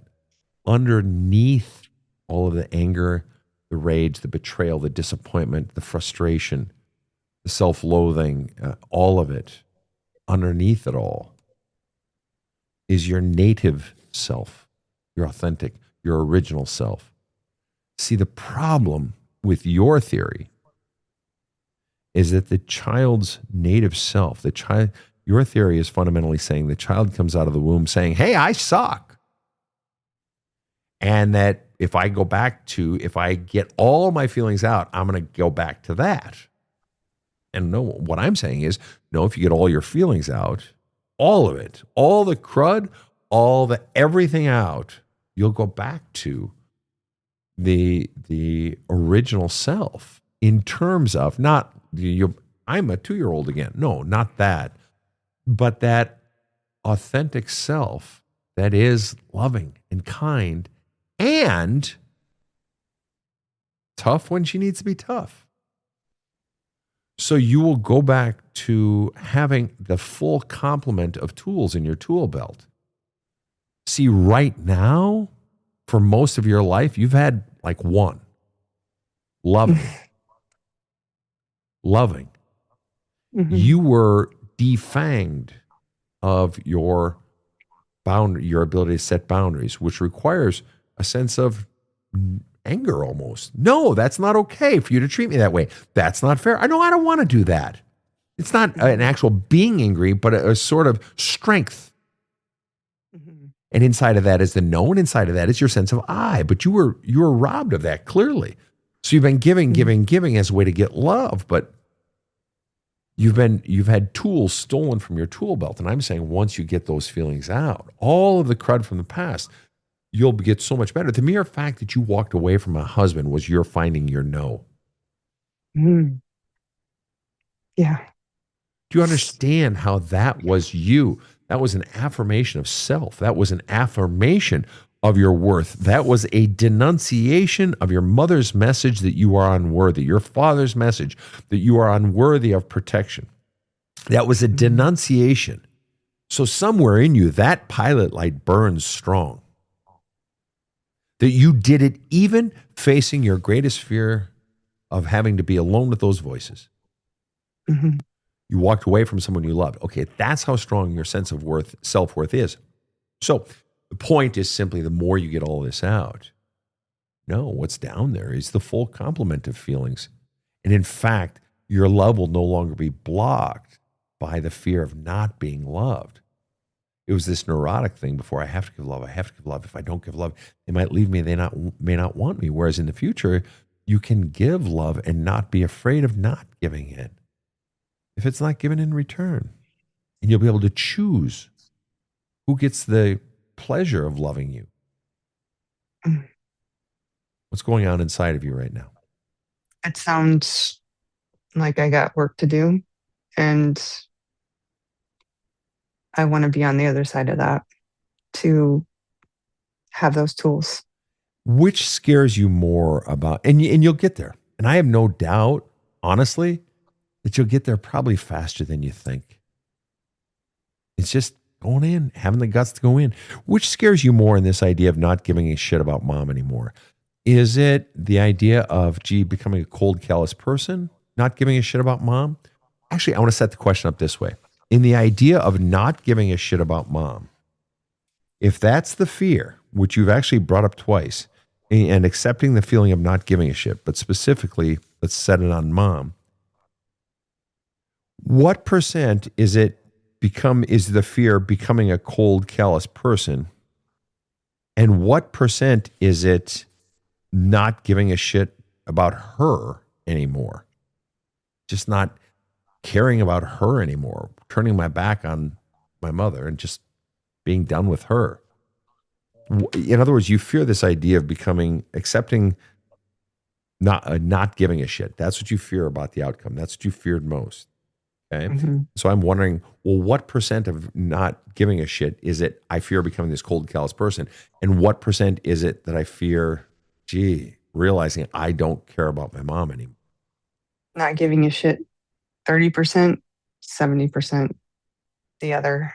S2: underneath all of the anger, the rage, the betrayal, the disappointment, the frustration, the self-loathing, all of it, underneath it all is your native self, your authentic, your original self. See, the problem with your theory is that the child's native self, your theory is fundamentally saying the child comes out of the womb saying, hey, I suck. And that if I get all my feelings out, I'm going to go back to that. And no, what I'm saying is, no, if you get all your feelings out, all of it, all the crud, everything out, you'll go back to the original self in terms of not, I'm a 2-year-old again. No, not that. But that authentic self that is loving and kind and tough when she needs to be tough. So you will go back to having the full complement of tools in your tool belt. See, right now, for most of your life, you've had like one. Loving. Loving. Mm-hmm. You were defanged of your ability to set boundaries, which requires a sense of anger almost. No, that's not okay for you to treat me that way. That's not fair. I know I don't want to do that. It's not an actual being angry, but a sort of strength.
S4: Mm-hmm.
S2: And inside of that is the no, and inside of that is your sense of I. But you were robbed of that clearly. So you've been giving as a way to get love, but you've had tools stolen from your tool belt. And I'm saying once you get those feelings out, all of the crud from the past, you'll get so much better. The mere fact that you walked away from a husband was your finding your no.
S4: Mm. Yeah.
S2: Do you understand how that was you? That was an affirmation of self. That was an affirmation of your worth. That was a denunciation of your mother's message that you are unworthy, your father's message that you are unworthy of protection. That was a denunciation. So somewhere in you, that pilot light burns strong. That you did it even facing your greatest fear of having to be alone with those voices.
S4: Mm-hmm.
S2: You walked away from someone you loved. Okay, that's how strong your sense of self-worth is. So the point is simply the more you get all this out, no, what's down there is the full complement of feelings. And in fact, your love will no longer be blocked by the fear of not being loved. It was this neurotic thing before. I have to give love. I have to give love. If I don't give love, they might leave me. They may not want me. Whereas in the future, you can give love and not be afraid of not giving it if it's not given in return. And you'll be able to choose who gets the pleasure of loving you. What's going on inside of you right now?
S4: It sounds like I got work to do, and I want to be on the other side of that to have those tools.
S2: Which scares you more about, and you'll get there. And I have no doubt, honestly, that you'll get there probably faster than you think. It's just going in, having the guts to go in. Which scares you more in this idea of not giving a shit about mom anymore? Is it the idea of, becoming a cold, callous person, not giving a shit about mom? Actually, I want to set the question up this way. In the idea of not giving a shit about mom, if that's the fear, which you've actually brought up twice, and accepting the feeling of not giving a shit, but specifically, let's set it on mom, what percent is the fear becoming a cold, callous person? And what percent is it not giving a shit about her anymore? Just not caring about her anymore, turning my back on my mother and just being done with her. In other words, you fear this idea of accepting, not giving a shit. That's what you fear about the outcome. That's what you feared most. Okay.
S4: Mm-hmm.
S2: So I'm wondering, well, what percent of not giving a shit is it I fear becoming this cold, callous person? And what percent is it that I fear, realizing I don't care about my mom anymore?
S4: Not giving a shit, 30%, 70% the other.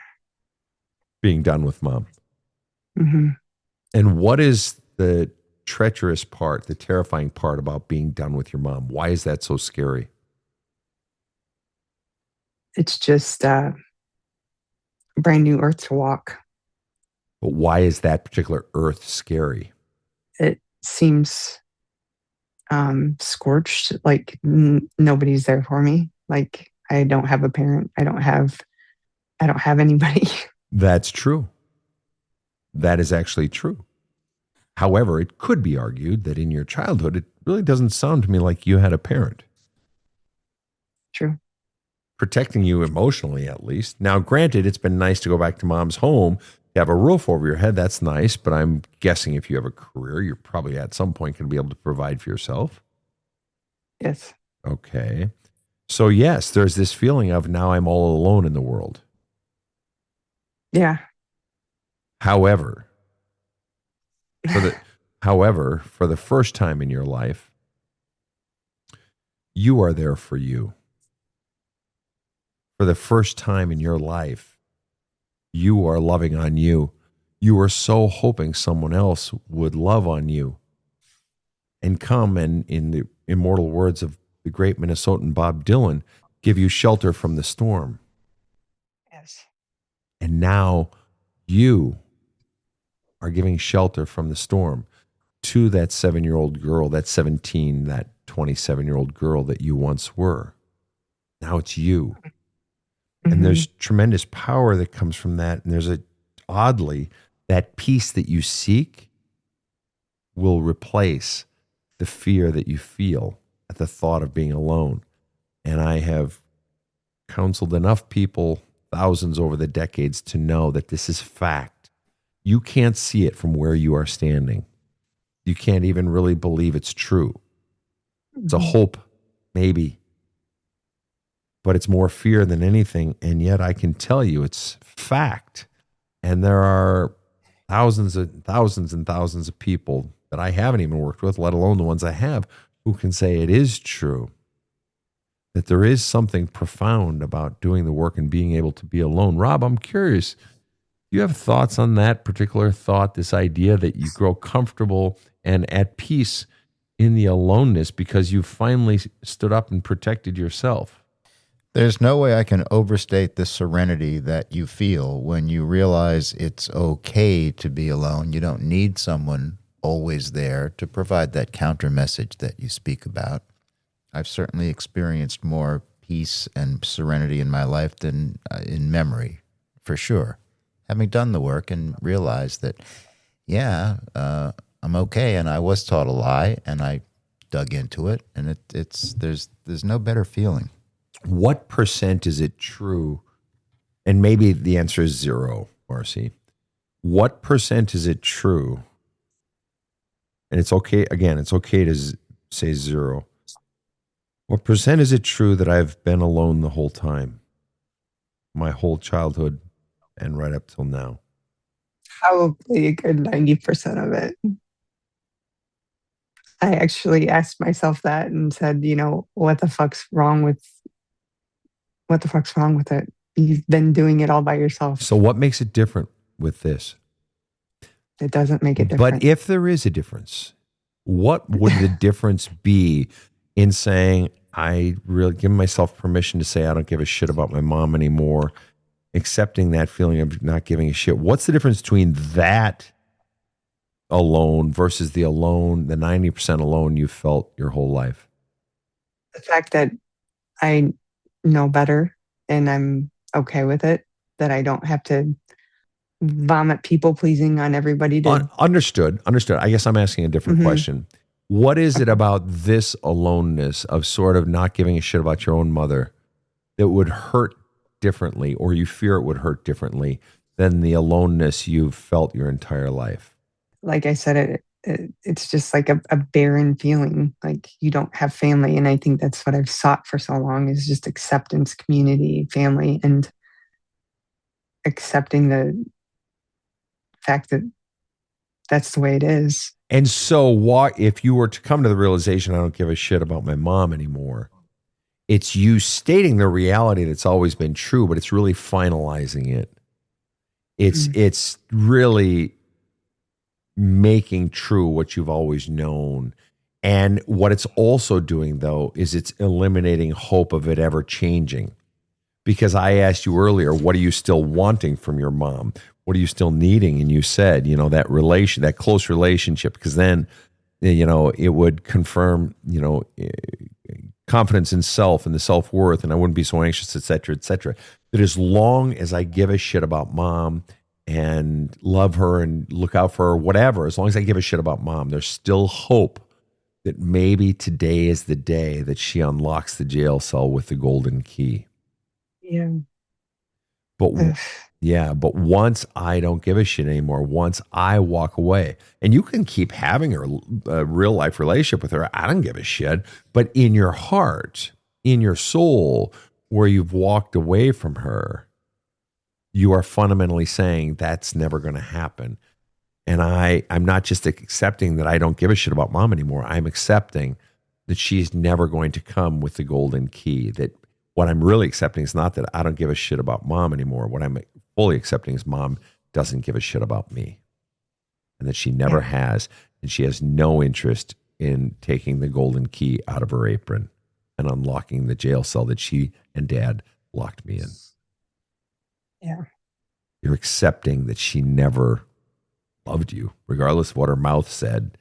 S2: Being done with mom.
S4: Mm-hmm.
S2: And what is the treacherous part, the terrifying part about being done with your mom? Why is that so scary?
S4: It's just a brand new earth to walk.
S2: But why is that particular earth scary?
S4: It seems scorched, like nobody's there for me. Like I don't have a parent. I don't have anybody.
S2: That's true. That is actually true. However, it could be argued that in your childhood, it really doesn't sound to me like you had a parent.
S4: True.
S2: Protecting you emotionally, at least. Now, granted, it's been nice to go back to mom's home, to have a roof over your head. That's nice. But I'm guessing if you have a career, you're probably at some point going to be able to provide for yourself.
S4: Yes.
S2: Okay. So yes, there's this feeling of now I'm all alone in the world.
S4: Yeah.
S2: However, for the first time in your life, you are there for you. For the first time in your life, you are loving on you. You are so hoping someone else would love on you and come and, in the immortal words of the great Minnesotan Bob Dylan, give you shelter from the storm.
S4: Yes.
S2: And now you are giving shelter from the storm to that 7-year-old girl, that 17, that 27-year-old girl that you once were. Now it's you. And there's tremendous power that comes from that. And there's oddly, that peace that you seek will replace the fear that you feel at the thought of being alone. And I have counseled enough people, thousands over the decades, to know that this is fact. You can't see it from where you are standing. You can't even really believe it's true. It's a hope, maybe, but it's more fear than anything. And yet I can tell you it's fact. And there are thousands and thousands and thousands of people that I haven't even worked with, let alone the ones I have, who can say it is true, that there is something profound about doing the work and being able to be alone. Rob, I'm curious, do you have thoughts on that particular thought, this idea that you grow comfortable and at peace in the aloneness because you finally stood up and protected yourself?
S3: There's no way I can overstate the serenity that you feel when you realize it's okay to be alone. You don't need someone always there to provide that counter message that you speak about. I've certainly experienced more peace and serenity in my life than in memory, for sure. Having done the work and realized that, I'm okay, and I was taught a lie, and I dug into it, and there's no better feeling.
S2: What percent is it true? And maybe the answer is 0, Marcie. What percent is it true? And it's okay, again, it's okay to say 0. What percent is it true that I've been alone the whole time? My whole childhood and right up till now?
S4: Probably a good 90% of it. I actually asked myself that and said, what the fuck's wrong with it? You've been doing it all by yourself.
S2: So what makes it different with this?
S4: It doesn't make it different.
S2: But if there is a difference, what would the difference be in saying, I really give myself permission to say I don't give a shit about my mom anymore, accepting that feeling of not giving a shit? What's the difference between that alone versus the 90% alone you felt your whole life?
S4: The fact that I know better and I'm okay with it, that I don't have to vomit people pleasing on everybody.
S2: Understood. I guess I'm asking a different question. What is it about this aloneness of sort of not giving a shit about your own mother that would hurt differently, or you fear it would hurt differently than the aloneness you've felt your entire life?
S4: Like I said, it's just like a barren feeling, like you don't have family. And I think that's what I've sought for so long, is just acceptance, community, family, and accepting the fact that that's the way it is.
S2: And so if you were to come to the realization, I don't give a shit about my mom anymore, it's you stating the reality that's always been true, but it's really finalizing it. It's really making true what you've always known. And what it's also doing, though, is it's eliminating hope of it ever changing. Because I asked you earlier, what are you still wanting from your mom? What are you still needing? And you said, that close relationship, because then, it would confirm, confidence in self and the self-worth, and I wouldn't be so anxious, et cetera, that as long as I give a shit about mom and love her and look out for her, whatever, as long as I give a shit about mom, there's still hope that maybe today is the day that she unlocks the jail cell with the golden key.
S4: Yeah.
S2: But once I don't give a shit anymore, once I walk away, and you can keep having a real life relationship with her, I don't give a shit. But in your heart, in your soul, where you've walked away from her, you are fundamentally saying that's never going to happen. And I'm not just accepting that I don't give a shit about mom anymore. I'm accepting that she's never going to come with the golden key. That what I'm really accepting is not that I don't give a shit about mom anymore. What I'm fully accepting is mom doesn't give a shit about me, and that she never has, and she has no interest in taking the golden key out of her apron and unlocking the jail cell that she and dad locked me in.
S4: Yeah.
S2: You're accepting that she never loved you, regardless of what her mouth said.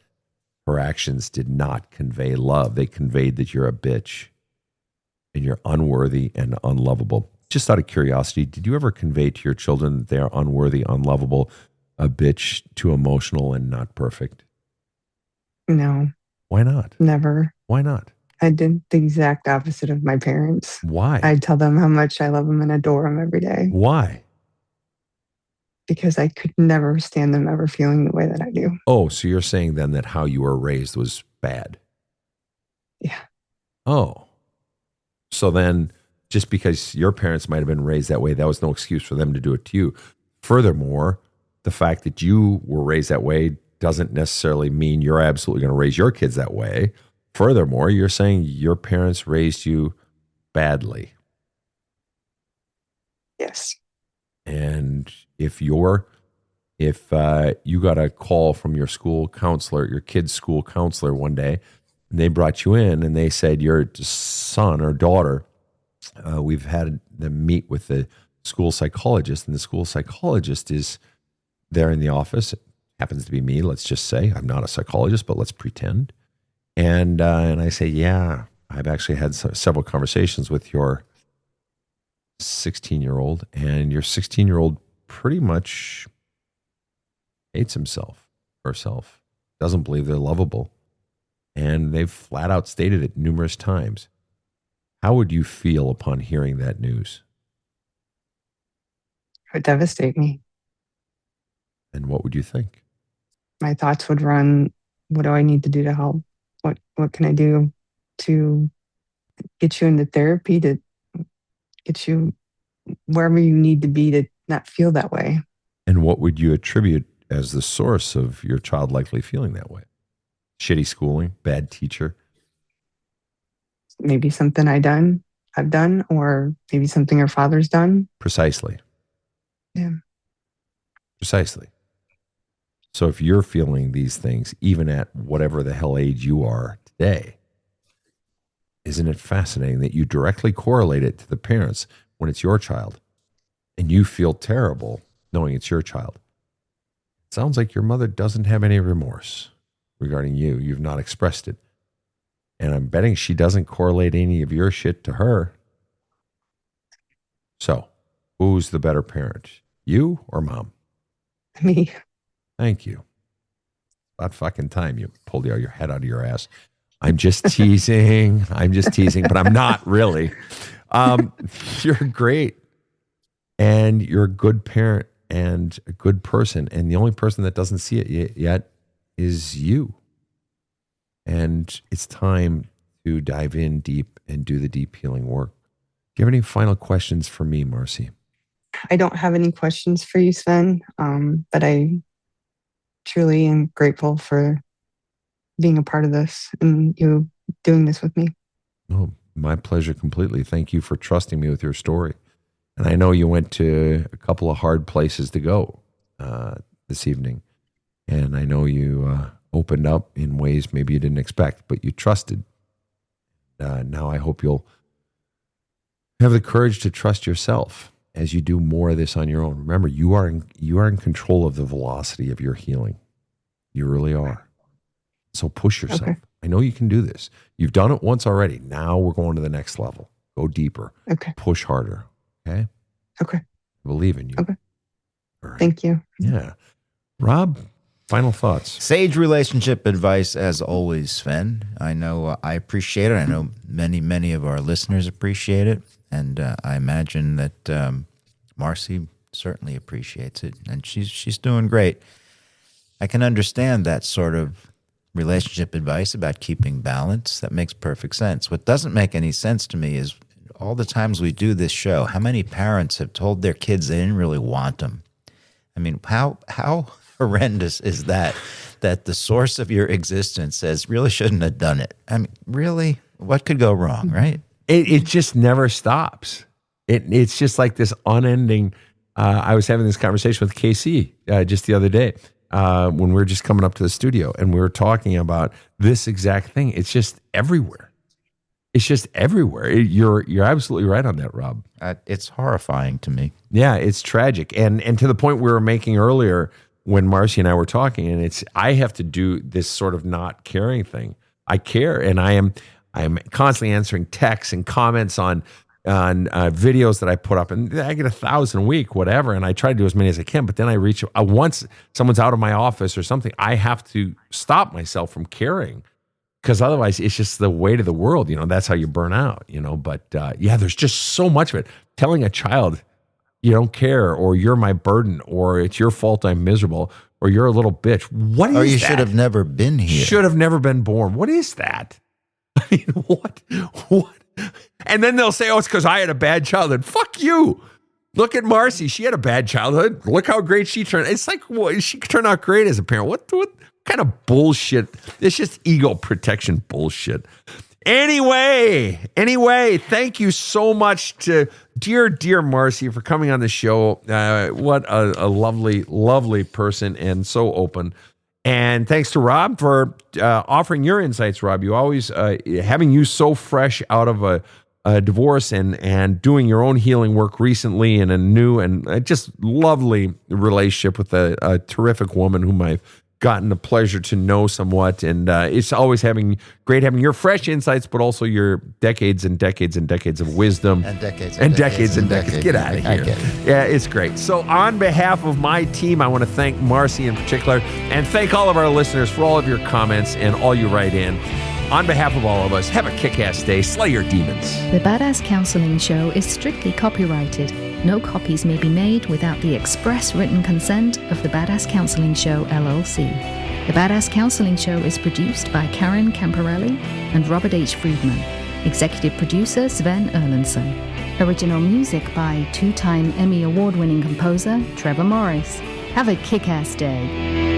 S2: Her actions did not convey love. They conveyed that you're a bitch and you're unworthy and unlovable. Just out of curiosity, did you ever convey to your children that they are unworthy, unlovable, a bitch, too emotional, and not perfect?
S4: No,
S2: Why not?
S4: never.
S2: Why not?
S4: I did the exact opposite of my parents.
S2: Why?
S4: I tell them how much I love them and adore them every day
S2: Why?
S4: because I could never stand them ever feeling the way that I do.
S2: Oh, so you're saying then that how you were raised was bad?
S4: Yeah.
S2: Oh. So then just because your parents might have been raised that way, that was no excuse for them to do it to you. Furthermore, the fact that you were raised that way doesn't necessarily mean you're absolutely going to raise your kids that way. Furthermore, you're saying your parents raised you badly.
S4: Yes.
S2: And if you got a call from your school counselor, your kid's school counselor one day, and they brought you in and they said, your son or daughter, we've had them meet with the school psychologist, and the school psychologist is there in the office. It happens to be me, let's just say. I'm not a psychologist, but let's pretend. And I say, yeah, I've actually had several conversations with your 16-year-old, and your 16-year-old pretty much hates himself, herself, doesn't believe they're lovable. And they've flat out stated it numerous times. How would you feel upon hearing that news?
S4: It would devastate me.
S2: And what would you think?
S4: My thoughts would run, what do I need to do to help? What can I do to get you into therapy, to get you wherever you need to be to not feel that way?
S2: And what would you attribute as the source of your child likely feeling that way? Shitty schooling, bad teacher?
S4: Maybe something I've done, or maybe something her father's done.
S2: Precisely.
S4: Yeah.
S2: Precisely. So if you're feeling these things, even at whatever the hell age you are today, isn't it fascinating that you directly correlate it to the parents when it's your child, and you feel terrible knowing it's your child? It sounds like your mother doesn't have any remorse regarding you. You've not expressed it. And I'm betting she doesn't correlate any of your shit to her. So, who's the better parent, you or mom?
S4: Me.
S2: Thank you. About fucking time you pulled your head out of your ass. I'm just teasing. But I'm not really. You're great. And you're a good parent and a good person. And the only person that doesn't see it yet is you. And it's time to dive in deep and do the deep healing work. Do you have any final questions for me, Marcie?
S4: I don't have any questions for you, Sven, but I truly am grateful for being a part of this and you doing this with me.
S2: Oh, my pleasure completely. Thank you for trusting me with your story. And I know you went to a couple of hard places to go this evening. And I know you opened up in ways maybe you didn't expect, but you trusted. Now I hope you'll have the courage to trust yourself as you do more of this on your own. Remember, you are in control of the velocity of your healing. You really are. So push yourself. Okay. I know you can do this. You've done it once already. Now we're going to the next level. Go deeper.
S4: Okay.
S2: Push harder. Okay?
S4: Okay.
S2: I believe in you.
S4: Okay.
S2: All right.
S4: Thank you.
S2: Yeah. Rob, final thoughts.
S3: Sage relationship advice, as always, Sven. I know I appreciate it. I know many of our listeners appreciate it. And I imagine that Marcie certainly appreciates it. And she's doing great. I can understand that sort of relationship advice about keeping balance. That makes perfect sense. What doesn't make any sense to me is all the times we do this show, how many parents have told their kids they didn't really want them? I mean, how horrendous is that the source of your existence says really shouldn't have done it? I mean, really? What could go wrong, right?
S2: It just never stops. It's just like this unending. I was having this conversation with KC just the other day when we were just coming up to the studio, and we were talking about this exact thing. It's just everywhere. It's just everywhere. You're absolutely right on that, Rob.
S3: It's horrifying to me.
S2: Yeah, it's tragic. And to the point we were making earlier when Marcie and I were talking, and I have to do this sort of not caring thing. I care, and I'm constantly answering texts and comments on videos that I put up, and I get 1,000 a week, whatever, and I try to do as many as I can, but then I reach, once someone's out of my office or something, I have to stop myself from caring, because otherwise it's just the weight of the world, that's how you burn out, but yeah, there's just so much of it. Telling a child you don't care, or you're my burden, or it's your fault I'm miserable, or you're a little bitch. What is that?
S3: Or you should have never been here.
S2: Should have never been born. What is that? I mean, what? And then they'll say, oh, it's because I had a bad childhood. Fuck you. Look at Marcie. She had a bad childhood. Look how great she turned. It's like, well, she turned out great as a parent. What kind of bullshit? It's just ego protection bullshit. Anyway, thank you so much to dear Marcie for coming on the show. What a lovely, lovely person, and so open. And thanks to Rob for offering your insights, Rob. You always, having you so fresh out of a divorce and doing your own healing work recently in a new and just lovely relationship with a terrific woman whom I've gotten the pleasure to know somewhat. And it's always great having your fresh insights, but also your decades and decades and decades of wisdom.
S3: And decades
S2: and decades. Get out of here. Yeah, it's great. So on behalf of my team, I want to thank Marcie in particular, and thank all of our listeners for all of your comments and all you write in. On behalf of all of us, have a kick-ass day. Slay your demons.
S1: The Badass Counseling Show is strictly copyrighted. No copies may be made without the express written consent of the Badass Counseling Show, LLC. The Badass Counseling Show is produced by Karen Camparelli and Robert H. Friedman. Executive producer Sven Erlandson. Original music by two-time Emmy Award-winning composer Trevor Morris. Have a kick-ass day.